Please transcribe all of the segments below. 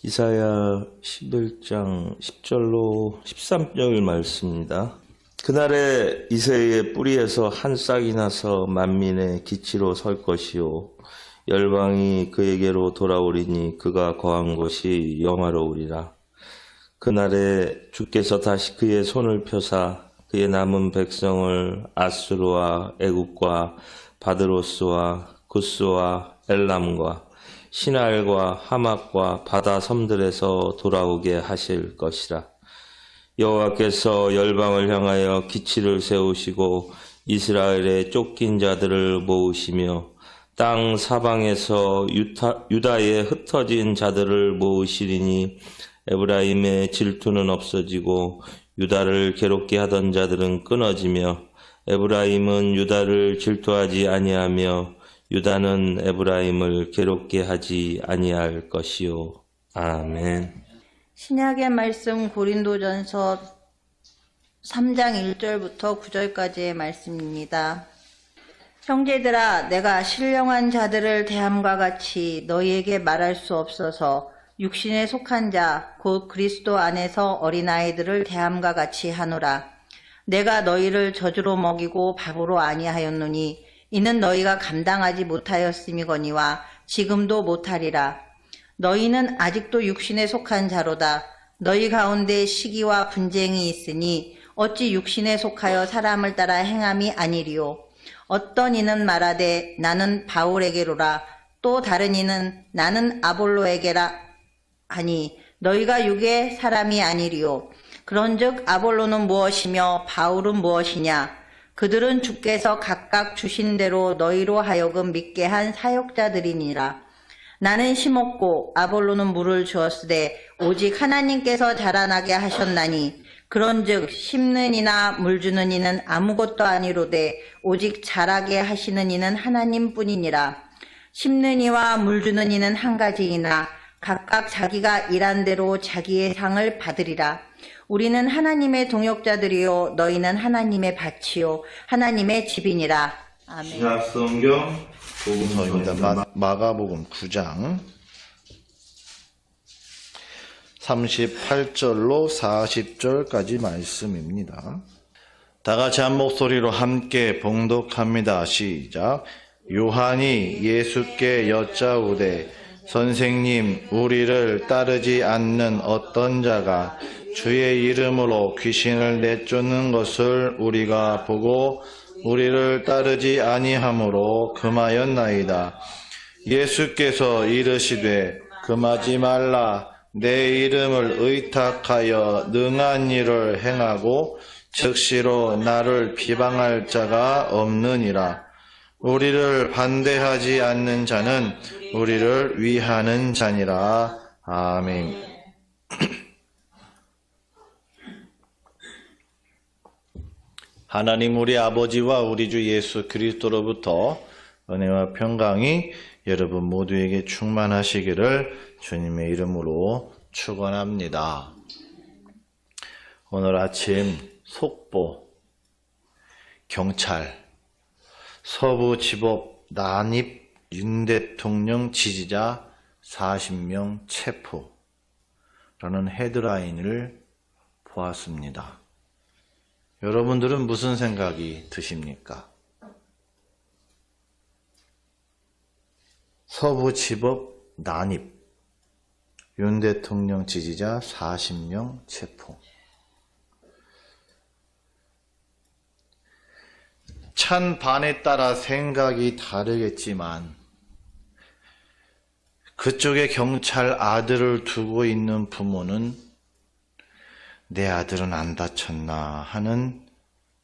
이사야 11장 10절로 13절 말씀입니다. 그날에 이새의 뿌리에서 한 싹이 나서 만민의 기치로 설 것이요 열방이 그에게로 돌아오리니 그가 거한 곳이 영화로우리라. 그날에 주께서 다시 그의 손을 펴사 그의 남은 백성을 아수르와 애굽과 바드로스와 구스와 엘람과 시날과 하맛과 바다 섬들에서 돌아오게 하실 것이라. 여호와께서 열방을 향하여 기치를 세우시고 이스라엘의 쫓긴 자들을 모으시며 땅 사방에서 유다에 흩어진 자들을 모으시리니 에브라임의 질투는 없어지고 유다를 괴롭게 하던 자들은 끊어지며 에브라임은 유다를 질투하지 아니하며 유다는 에브라임을 괴롭게 하지 아니할 것이요. 아멘. 신약의 말씀 고린도전서 3장 1절부터 9절까지의 말씀입니다. 형제들아, 내가 신령한 자들을 대함과 같이 너희에게 말할 수 없어서 육신에 속한 자, 곧 그리스도 안에서 어린아이들을 대함과 같이 하노라. 내가 너희를 저주로 먹이고 밥으로 아니하였노니 이는 너희가 감당하지 못하였음이거니와 지금도 못하리라. 너희는 아직도 육신에 속한 자로다. 너희 가운데 시기와 분쟁이 있으니 어찌 육신에 속하여 사람을 따라 행함이 아니리요. 어떤 이는 말하되 나는 바울에게로라. 또 다른 이는 나는 아볼로에게라 하니 너희가 육의 사람이 아니리요. 그런즉 아볼로는 무엇이며 바울은 무엇이냐? 그들은 주께서 각각 주신 대로 너희로 하여금 믿게 한 사역자들이니라. 나는 심었고 아볼로는 물을 주었으되 오직 하나님께서 자라나게 하셨나니 그런즉 심는 이나 물 주는 이는 아무것도 아니로되 오직 자라게 하시는 이는 하나님뿐이니라. 심는 이와 물 주는 이는 한 가지이나 각각 자기가 일한 대로 자기의 상을 받으리라. 우리는 하나님의 동역자들이요 너희는 하나님의 밭이요 하나님의 집이니라. 아멘. 신약성경 복음서입니다. 마가복음 9장 38절로 40절까지 말씀입니다. 다 같이 한 목소리로 함께 봉독합니다. 시작. 요한이 예수께 여짜오되 선생님, 우리를 따르지 않는 어떤 자가 주의 이름으로 귀신을 내쫓는 것을 우리가 보고 우리를 따르지 아니하므로 금하였나이다. 예수께서 이르시되 금하지 말라. 내 이름을 의탁하여 능한 일을 행하고 즉시로 나를 비방할 자가 없느니라. 우리를 반대하지 않는 자는 우리를 위하는 자니라. 아멘. 하나님 우리 아버지와 우리 주 예수 그리스도로부터 은혜와 평강이 여러분 모두에게 충만하시기를 주님의 이름으로 축원합니다. 오늘 아침 속보, 경찰, 서부지법 난입 윤 대통령 지지자 40명 체포라는 헤드라인을 보았습니다. 여러분들은 무슨 생각이 드십니까? 서부지법 난입 윤 대통령 지지자 40명 체포. 찬반에 따라 생각이 다르겠지만 그쪽에 경찰 아들을 두고 있는 부모는 내 아들은 안 다쳤나 하는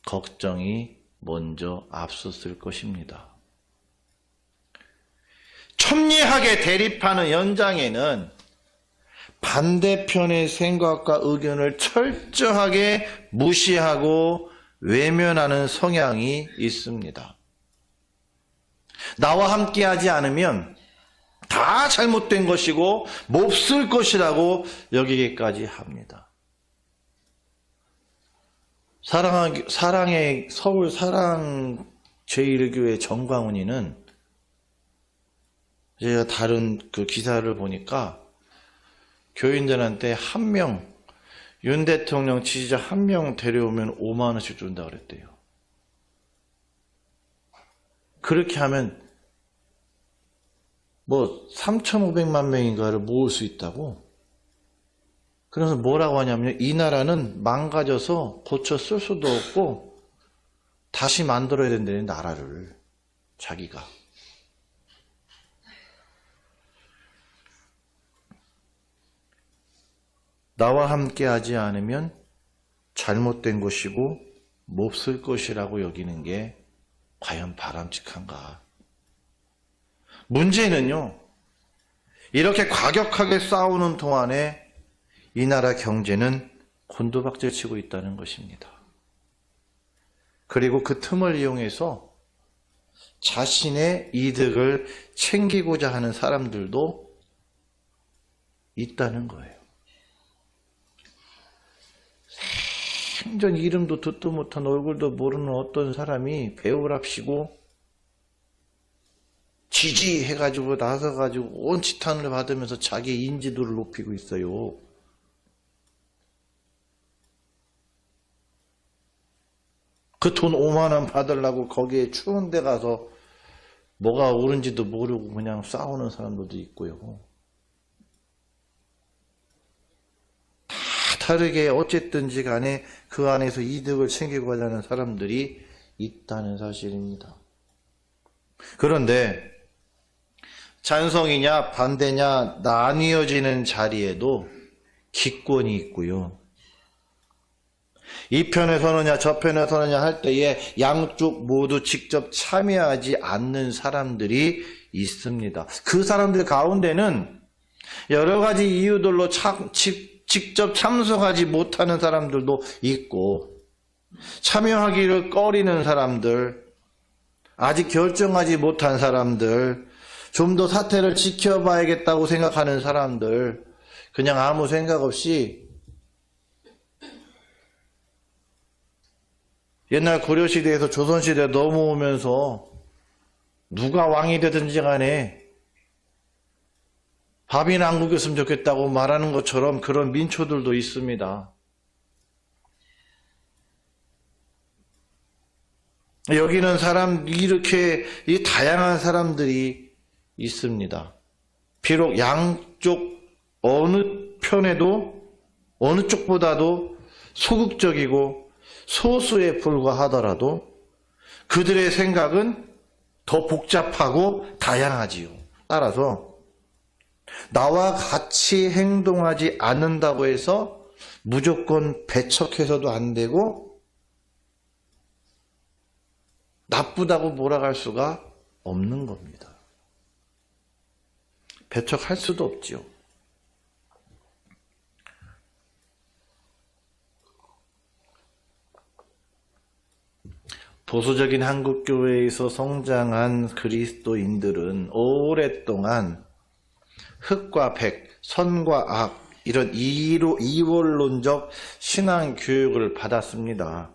걱정이 먼저 앞섰을 것입니다. 첨예하게 대립하는 현장에는 반대편의 생각과 의견을 철저하게 무시하고 외면하는 성향이 있습니다. 나와 함께하지 않으면 다 잘못된 것이고 몹쓸 것이라고 여기기까지 합니다. 사랑의 서울 사랑 제1교회 정광훈이는 제가 다른 그 기사를 보니까 교인들한테 한 명, 윤 대통령 지지자 한 명 데려오면 5만 원씩 준다 그랬대요. 그렇게 하면 뭐 3,500만 명인가를 모을 수 있다고. 그래서 뭐라고 하냐면 이 나라는 망가져서 고쳐 쓸 수도 없고 다시 만들어야 된다는 나라를 자기가. 나와 함께 하지 않으면 잘못된 것이고 몹쓸 것이라고 여기는 게 과연 바람직한가? 문제는요, 이렇게 과격하게 싸우는 동안에 이 나라 경제는 곤두박질 치고 있다는 것입니다. 그리고 그 틈을 이용해서 자신의 이득을 챙기고자 하는 사람들도 있다는 거예요. 생전 이름도 듣도 못한 얼굴도 모르는 어떤 사람이 배우랍시고 지지해가지고 나서가지고 온 지탄을 받으면서 자기 인지도를 높이고 있어요. 그 돈 5만 원 받으려고 거기에 추운 데 가서 뭐가 옳은지도 모르고 그냥 싸우는 사람들도 있고요. 다 다르게 어쨌든지 간에 그 안에서 이득을 챙기고 가려는 사람들이 있다는 사실입니다. 그런데 찬성이냐 반대냐 나뉘어지는 자리에도 기권이 있고요. 이 편에 서느냐 저 편에 서느냐 할 때에 양쪽 모두 직접 참여하지 않는 사람들이 있습니다. 그 사람들 가운데는 여러 가지 이유들로 직접 참석하지 못하는 사람들도 있고, 참여하기를 꺼리는 사람들, 아직 결정하지 못한 사람들, 좀 더 사태를 지켜봐야겠다고 생각하는 사람들, 그냥 아무 생각 없이 옛날 고려시대에서 조선시대에 넘어오면서 누가 왕이 되든지 간에 밥이나 안 굶겼으면 좋겠다고 말하는 것처럼 그런 민초들도 있습니다. 여기는 이렇게 이 다양한 사람들이 있습니다. 비록 양쪽 어느 편에도 어느 쪽보다도 소극적이고 소수에 불과하더라도 그들의 생각은 더 복잡하고 다양하지요. 따라서 나와 같이 행동하지 않는다고 해서 무조건 배척해서도 안 되고 나쁘다고 몰아갈 수가 없는 겁니다. 배척할 수도 없지요. 보수적인 한국교회에서 성장한 그리스도인들은 오랫동안 흑과 백, 선과 악, 이런 이원론적 신앙 교육을 받았습니다.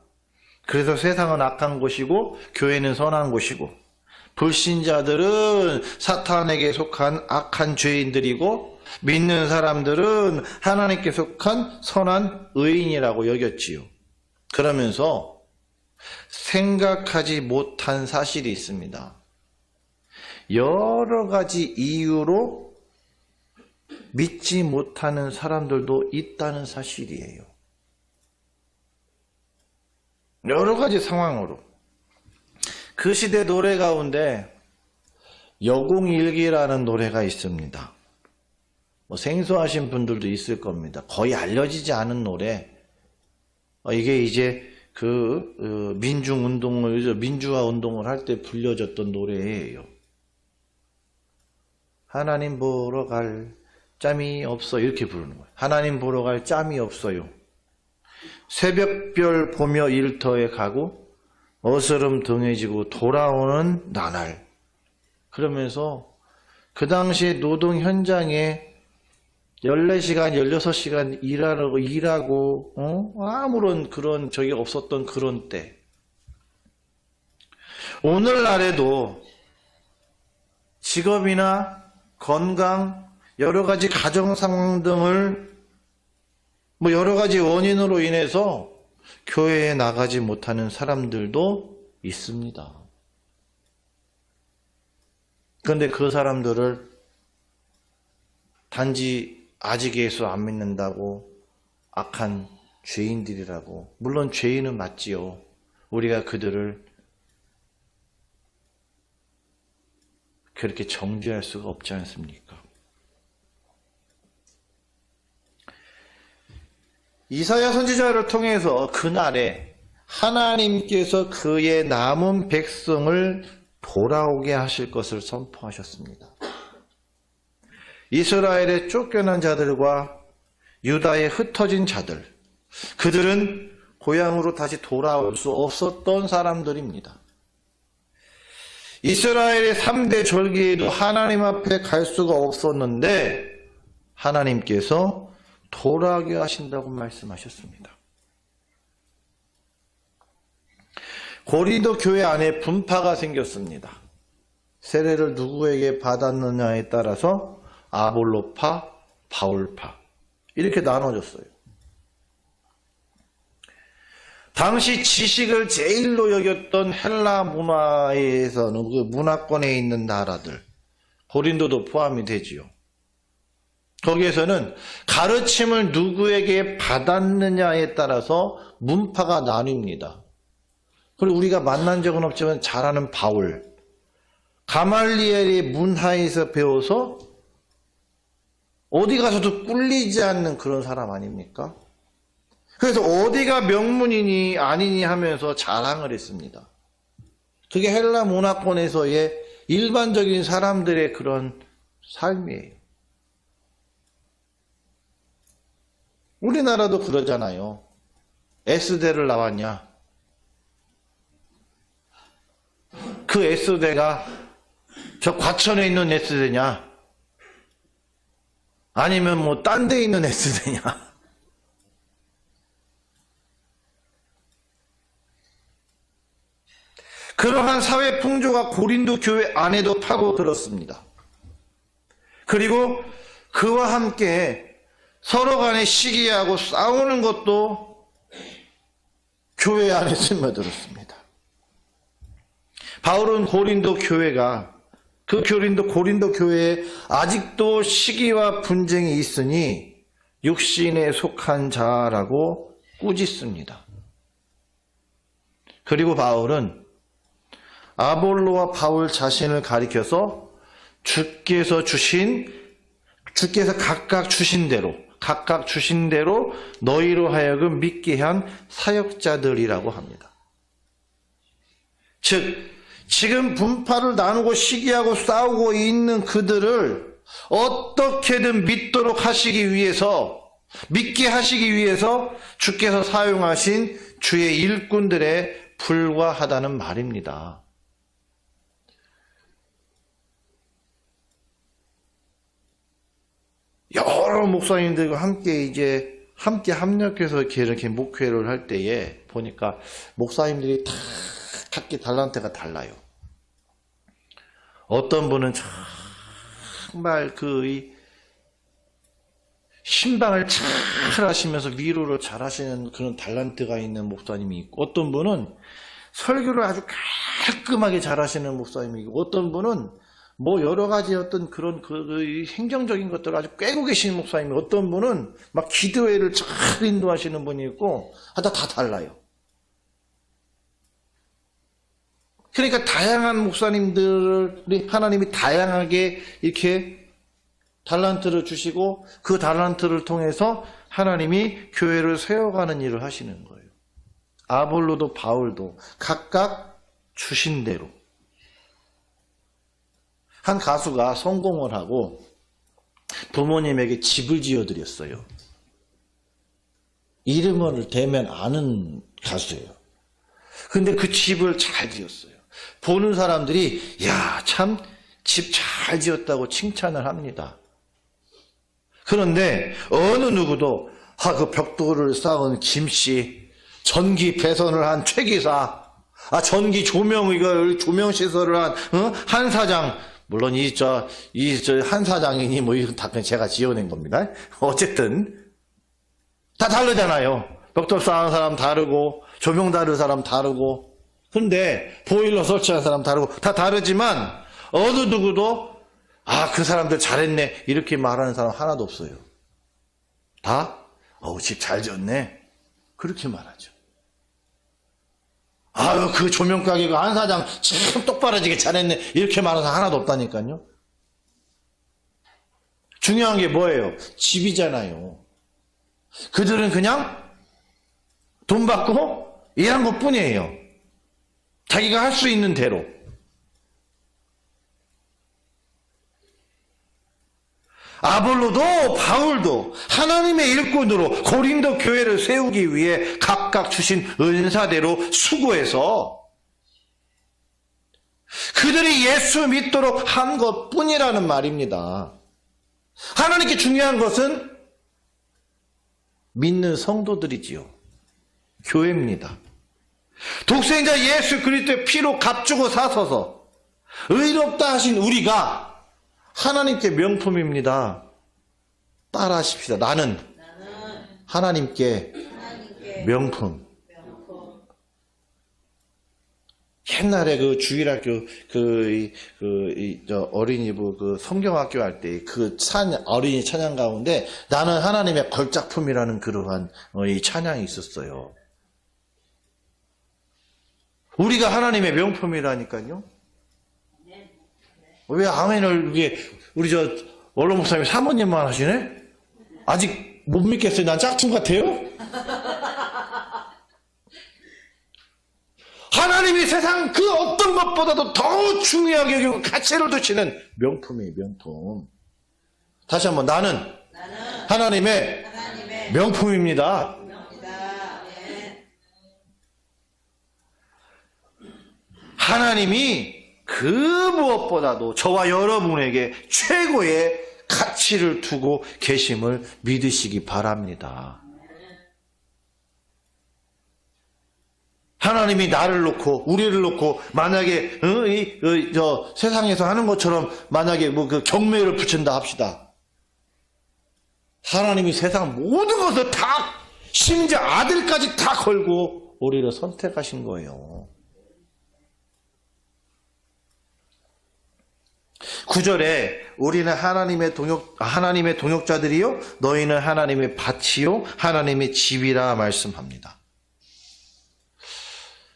그래서 세상은 악한 곳이고 교회는 선한 곳이고 불신자들은 사탄에게 속한 악한 죄인들이고 믿는 사람들은 하나님께 속한 선한 의인이라고 여겼지요. 그러면서 생각하지 못한 사실이 있습니다. 여러 가지 이유로 믿지 못하는 사람들도 있다는 사실이에요. 여러 가지 상황으로. 그 시대 노래 가운데 여공일기라는 노래가 있습니다. 생소하신 분들도 있을 겁니다. 거의 알려지지 않은 노래. 이게 이제 민주화 운동을 할 때 불려졌던 노래예요. 하나님 보러 갈 짬이 없어, 이렇게 부르는 거예요. 하나님 보러 갈 짬이 없어요. 새벽별 보며 일터에 가고 어스름 등해지고 돌아오는 나날. 그러면서 그 당시에 노동 현장에 14시간, 16시간 일하고, 아무런 그런 적이 없었던 그런 때. 오늘날에도 직업이나 건강, 여러 가지 가정 상황 등을 여러 가지 원인으로 인해서 교회에 나가지 못하는 사람들도 있습니다. 그런데 그 사람들을 단지 아직 예수 안 믿는다고 악한 죄인들이라고, 물론 죄인은 맞지요. 우리가 그들을 그렇게 정죄할 수가 없지 않습니까? 이사야 선지자를 통해서 그날에 하나님께서 그의 남은 백성을 돌아오게 하실 것을 선포하셨습니다. 이스라엘의 쫓겨난 자들과 유다의 흩어진 자들, 그들은 고향으로 다시 돌아올 수 없었던 사람들입니다. 이스라엘의 3대 절기에도 하나님 앞에 갈 수가 없었는데 하나님께서 돌아오게 하신다고 말씀하셨습니다. 고린도 교회 안에 분파가 생겼습니다. 세례를 누구에게 받았느냐에 따라서 아볼로파, 바울파 이렇게 나눠졌어요. 당시 지식을 제일로 여겼던 헬라 문화에서는 그 문화권에 있는 나라들, 고린도도 포함이 되지요. 거기에서는 가르침을 누구에게 받았느냐에 따라서 문파가 나뉩니다. 그리고 우리가 만난 적은 없지만 잘 아는 바울, 가말리엘의 문화에서 배워서 어디 가서도 꿀리지 않는 그런 사람 아닙니까? 그래서 어디가 명문이니 아니니 하면서 자랑을 했습니다. 그게 헬라 문화권에서의 일반적인 사람들의 그런 삶이에요. 우리나라도 그러잖아요. S대를 나왔냐? 그 S대가 저 과천에 있는 S대냐? 아니면 딴 데 있는 S대냐? 그러한 사회 풍조가 고린도 교회 안에도 파고들었습니다. 그리고 그와 함께 서로 간에 시기하고 싸우는 것도 교회 안에 스며들었습니다. 바울은 고린도 교회가 그 고린도 교회에 아직도 시기와 분쟁이 있으니 육신에 속한 자라고 꾸짖습니다. 그리고 바울은 아볼로와 바울 자신을 가리켜서 주께서 각각 주신 대로 너희로 하여금 믿게 한 사역자들이라고 합니다. 즉 지금 분파를 나누고 시기하고 싸우고 있는 그들을 어떻게든 믿게 하시기 위해서 주께서 사용하신 주의 일꾼들에 불과하다는 말입니다. 여러 목사님들과 함께 합력해서 이렇게 목회를 할 때에 보니까 목사님들이 다 각기 달란트가 달라요. 어떤 분은 정말 신방을 잘 하시면서 위로를 잘 하시는 그런 달란트가 있는 목사님이 있고, 어떤 분은 설교를 아주 깔끔하게 잘 하시는 목사님이 있고, 어떤 분은 여러 가지 어떤 그런 행정적인 것들을 아주 꿰고 계시는 목사님이, 어떤 분은 막 기도회를 잘 인도하시는 분이 있고, 다 달라요. 그러니까 다양한 목사님들이 하나님이 다양하게 이렇게 달란트를 주시고 그 달란트를 통해서 하나님이 교회를 세워가는 일을 하시는 거예요. 아볼로도 바울도 각각 주신 대로. 한 가수가 성공을 하고 부모님에게 집을 지어드렸어요. 이름을 대면 아는 가수예요. 근데 그 집을 잘 지었어요. 보는 사람들이 참 집 잘 지었다고 칭찬을 합니다. 그런데 어느 누구도 그 벽돌을 쌓은 김씨, 전기 배선을 한 최기사, 전기 조명 시설을 한 한 사장, 물론 이 한 사장이니 뭐 이건 다 그냥 제가 지어낸 겁니다. 어쨌든 다 다르잖아요. 벽돌 쌓은 사람 다르고 조명 다른 사람 다르고 근데 보일러 설치한 사람 다르고 다 다르지만 어느 누구도 그 사람들 잘했네 이렇게 말하는 사람 하나도 없어요. 다 집 잘 지었네 그렇게 말하죠. 아유 그 조명 가게가 한 사장 참 똑바로지게 잘했네 이렇게 말하는 사람 하나도 없다니까요. 중요한 게 뭐예요? 집이잖아요. 그들은 그냥 돈 받고 일한 것 뿐이에요. 자기가 할 수 있는 대로. 아볼로도 바울도 하나님의 일꾼으로 고린도 교회를 세우기 위해 각각 주신 은사대로 수고해서 그들이 예수 믿도록 한 것뿐이라는 말입니다. 하나님께 중요한 것은 믿는 성도들이지요. 교회입니다. 독생자 예수 그리스도의 피로 값주고 사서서 의롭다 하신 우리가 하나님께 명품입니다. 따라하십시다. 나는 하나님께 명품. 옛날에 그 주일학교 어린이부 그 성경학교 할 때 그 어린이 찬양 가운데 나는 하나님의 걸작품이라는 그러한 이 찬양이 있었어요. 우리가 하나님의 명품이라니까요. 왜 아멘을 우리 원로 목사님 사모님만 하시네? 아직 못 믿겠어요. 난 짝퉁 같아요? 하나님이 세상 그 어떤 것보다도 더 중요하게 여기고 가치를 두시는 명품이에요. 명품. 다시 한번 나는 하나님의 명품입니다. 하나님이 그 무엇보다도 저와 여러분에게 최고의 가치를 두고 계심을 믿으시기 바랍니다. 하나님이 나를 놓고 우리를 놓고 만약에 세상에서 하는 것처럼 만약에 그 경매를 붙인다 합시다. 하나님이 세상 모든 것을 다 심지어 아들까지 다 걸고 우리를 선택하신 거예요. 9절에 우리는 하나님의 동역자들이요 너희는 하나님의 밭이요 하나님의 집이라 말씀합니다.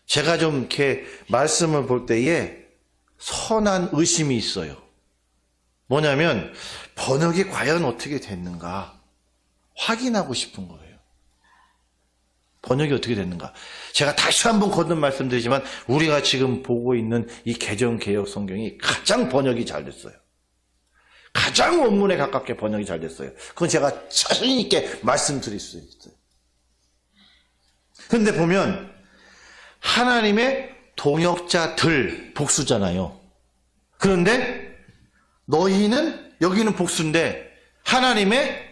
제가 좀 이렇게 말씀을 볼 때에 선한 의심이 있어요. 뭐냐면 번역이 과연 어떻게 됐는가 확인하고 싶은 거예요. 번역이 어떻게 됐는가. 제가 다시 한번 거듭 말씀드리지만 우리가 지금 보고 있는 이 개정개혁 성경이 가장 번역이 잘 됐어요. 가장 원문에 가깝게 번역이 잘 됐어요. 그건 제가 자신 있게 말씀드릴 수 있어요. 그런데 보면 하나님의 동역자들 복수잖아요. 그런데 너희는 여기는 복수인데 하나님의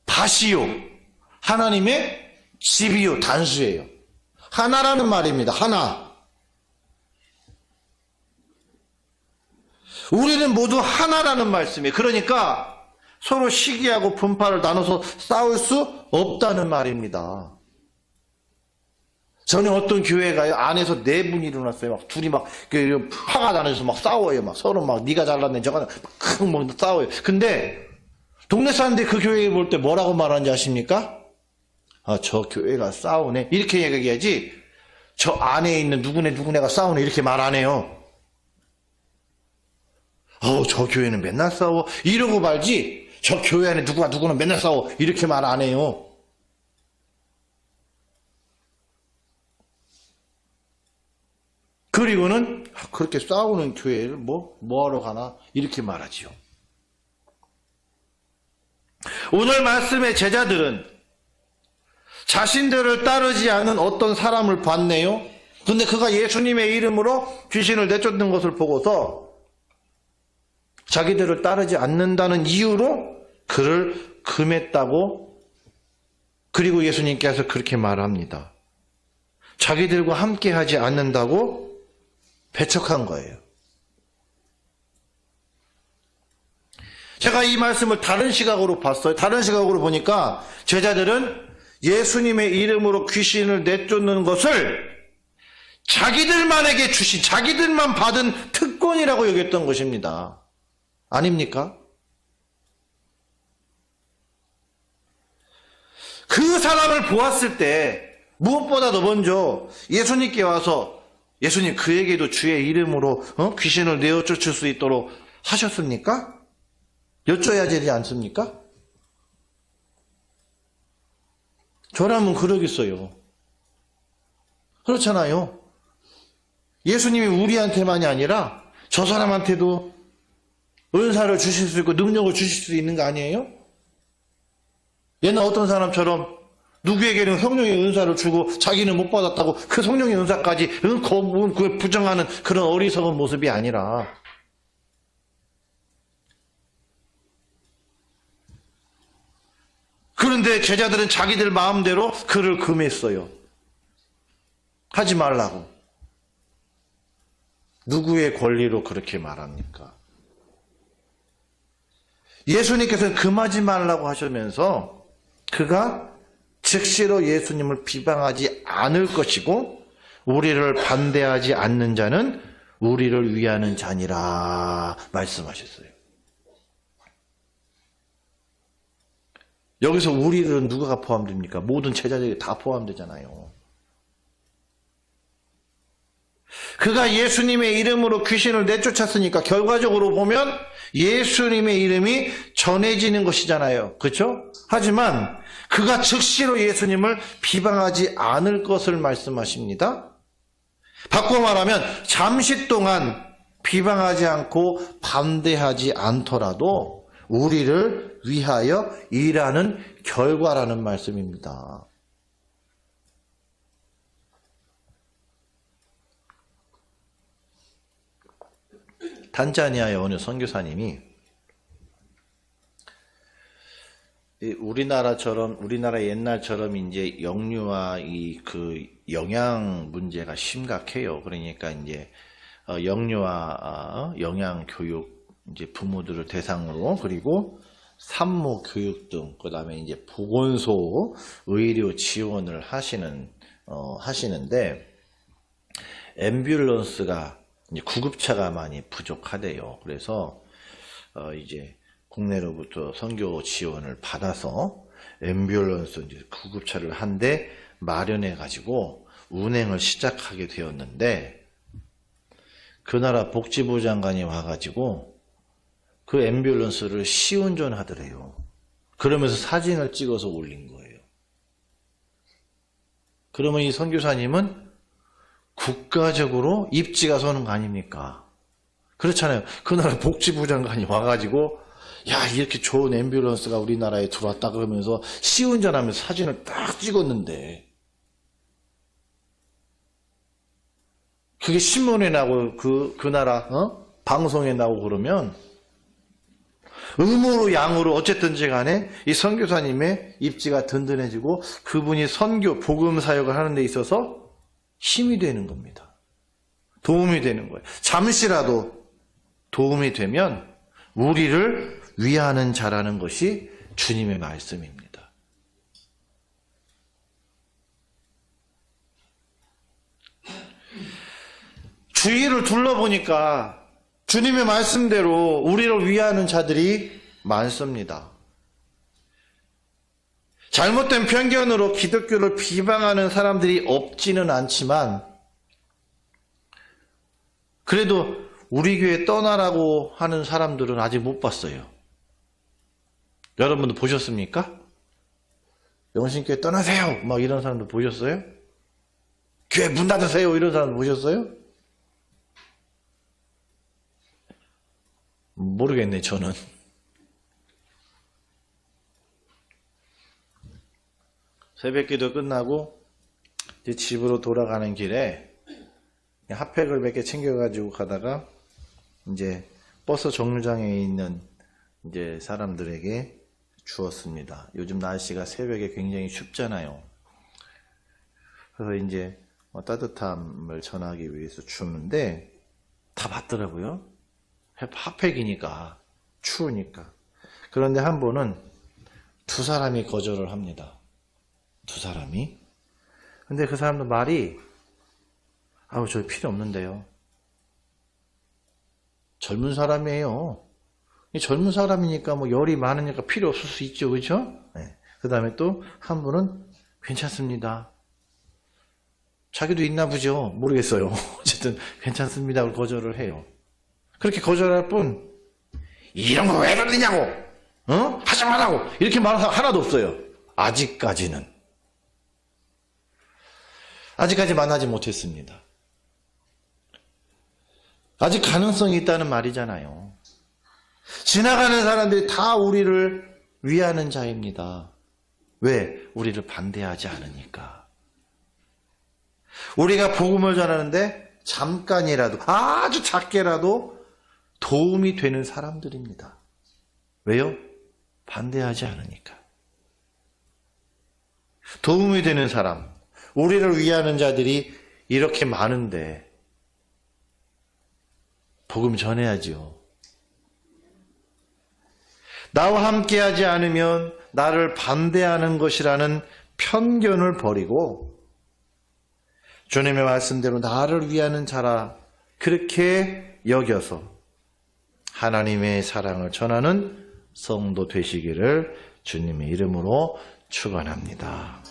밭이요 하나님의 집이요 단수예요. 하나라는 말입니다. 하나. 우리는 모두 하나라는 말씀이에요. 그러니까 서로 시기하고 분파를 나눠서 싸울 수 없다는 말입니다. 전에 어떤 교회가요 안에서 네 분이 일어났어요. 막 둘이 막 화가 나면서 막 싸워요. 막 서로 막 네가 잘났네 저가 막 싸워요. 근데 동네 사람들이 그 교회 볼 때 뭐라고 말하는지 아십니까? 저 교회가 싸우네 이렇게 얘기해야지 저 안에 있는 누구네가 싸우네 이렇게 말 안 해요. 저 교회는 맨날 싸워 이러고 말지 저 교회 안에 누구는 맨날 싸워 이렇게 말 안 해요. 그리고는 그렇게 싸우는 교회를 뭐하러 가나 이렇게 말하지요. 오늘 말씀의 제자들은 자신들을 따르지 않은 어떤 사람을 봤네요. 근데 그가 예수님의 이름으로 귀신을 내쫓는 것을 보고서 자기들을 따르지 않는다는 이유로 그를 금했다고 그리고 예수님께서 그렇게 말합니다. 자기들과 함께 하지 않는다고 배척한 거예요. 제가 이 말씀을 다른 시각으로 봤어요. 다른 시각으로 보니까 제자들은 예수님의 이름으로 귀신을 내쫓는 것을 자기들만에게 주신, 자기들만 받은 특권이라고 여겼던 것입니다. 아닙니까? 그 사람을 보았을 때 무엇보다도 먼저 예수님께 와서 예수님 그에게도 주의 이름으로 귀신을 내어쫓을 수 있도록 하셨습니까? 여쭤야 되지 않습니까? 저라면 그러겠어요. 그렇잖아요. 예수님이 우리한테만이 아니라 저 사람한테도 은사를 주실 수 있고 능력을 주실 수 있는 거 아니에요? 옛날 어떤 사람처럼 누구에게는 성령의 은사를 주고 자기는 못 받았다고 그 성령의 은사까지 그걸 부정하는 그런 어리석은 모습이 아니라 그런데 제자들은 자기들 마음대로 그를 금했어요. 하지 말라고. 누구의 권리로 그렇게 말합니까? 예수님께서는 금하지 말라고 하시면서 그가 즉시로 예수님을 비방하지 않을 것이고 우리를 반대하지 않는 자는 우리를 위하는 자니라 말씀하셨어요. 여기서 우리들은 누가 포함됩니까? 모든 제자들이 다 포함되잖아요. 그가 예수님의 이름으로 귀신을 내쫓았으니까 결과적으로 보면 예수님의 이름이 전해지는 것이잖아요. 그렇죠? 하지만 그가 즉시로 예수님을 비방하지 않을 것을 말씀하십니다. 바꿔 말하면 잠시 동안 비방하지 않고 반대하지 않더라도 우리를 위하여 일하는 결과라는 말씀입니다. 탄자니아의 어느 선교사님이 우리나라 옛날처럼 이제 영유아 그 영양 문제가 심각해요. 그러니까 이제 영유아 영양 교육 이제 부모들을 대상으로 그리고 산모 교육 등 그다음에 이제 보건소 의료 지원을 하시는데 앰뷸런스가 이제 구급차가 많이 부족하대요. 그래서 이제 국내로부터 선교 지원을 받아서 앰뷸런스 이제 구급차를 한 대 마련해 가지고 운행을 시작하게 되었는데 그 나라 복지부 장관이 와가지고 그 앰뷸런스를 시운전하더래요. 그러면서 사진을 찍어서 올린 거예요. 그러면 이 선교사님은 국가적으로 입지가 서는 거 아닙니까? 그렇잖아요. 그 나라 복지부 장관이 와가지고 야 이렇게 좋은 앰뷸런스가 우리나라에 들어왔다 그러면서 시운전하면서 사진을 딱 찍었는데 그게 신문에 나고 그 나라 방송에 나오고 그러면 음으로 양으로 어쨌든지 간에 이 선교사님의 입지가 든든해지고 그분이 선교 복음 사역을 하는 데 있어서 힘이 되는 겁니다. 도움이 되는 거예요. 잠시라도 도움이 되면 우리를 위하는 자라는 것이 주님의 말씀입니다. 주위를 둘러보니까 주님의 말씀대로 우리를 위하는 자들이 많습니다. 잘못된 편견으로 기독교를 비방하는 사람들이 없지는 않지만 그래도 우리 교회 떠나라고 하는 사람들은 아직 못 봤어요. 여러분도 보셨습니까? 영신교회 떠나세요! 막 이런 사람들 보셨어요? 교회 문 닫으세요! 이런 사람들 보셨어요? 모르겠네, 저는. 새벽 기도 끝나고 이제 집으로 돌아가는 길에 핫팩을 몇 개 챙겨가지고 가다가 이제 버스 정류장에 있는 이제 사람들에게 주었습니다. 요즘 날씨가 새벽에 굉장히 춥잖아요. 그래서 이제 따뜻함을 전하기 위해서 주는데 다 받더라고요. 핫팩이니까 추우니까. 그런데 한 번은 두 사람이 거절을 합니다. 두 사람이. 근데 그 사람도 말이, 아우, 저 필요 없는데요. 젊은 사람이에요. 이 젊은 사람이니까 뭐 열이 많으니까 필요 없을 수 있죠. 그죠? 네. 그 다음에 또 한 분은 괜찮습니다. 자기도 있나 보죠. 모르겠어요. 어쨌든 괜찮습니다. 거절을 해요. 그렇게 거절할 뿐, 이런 거 왜 받느냐고, 하지 말라고, 이렇게 말하는 사람 하나도 없어요. 아직까지는. 아직까지 만나지 못했습니다. 아직 가능성이 있다는 말이잖아요. 지나가는 사람들이 다 우리를 위하는 자입니다. 왜? 우리를 반대하지 않으니까. 우리가 복음을 전하는데 잠깐이라도, 아주 작게라도 도움이 되는 사람들입니다. 왜요? 반대하지 않으니까. 도움이 되는 사람, 우리를 위하는 자들이 이렇게 많은데 복음 전해야지요. 나와 함께하지 않으면 나를 반대하는 것이라는 편견을 버리고 주님의 말씀대로 나를 위하는 자라 그렇게 여겨서 하나님의 사랑을 전하는 성도 되시기를 주님의 이름으로 축원합니다.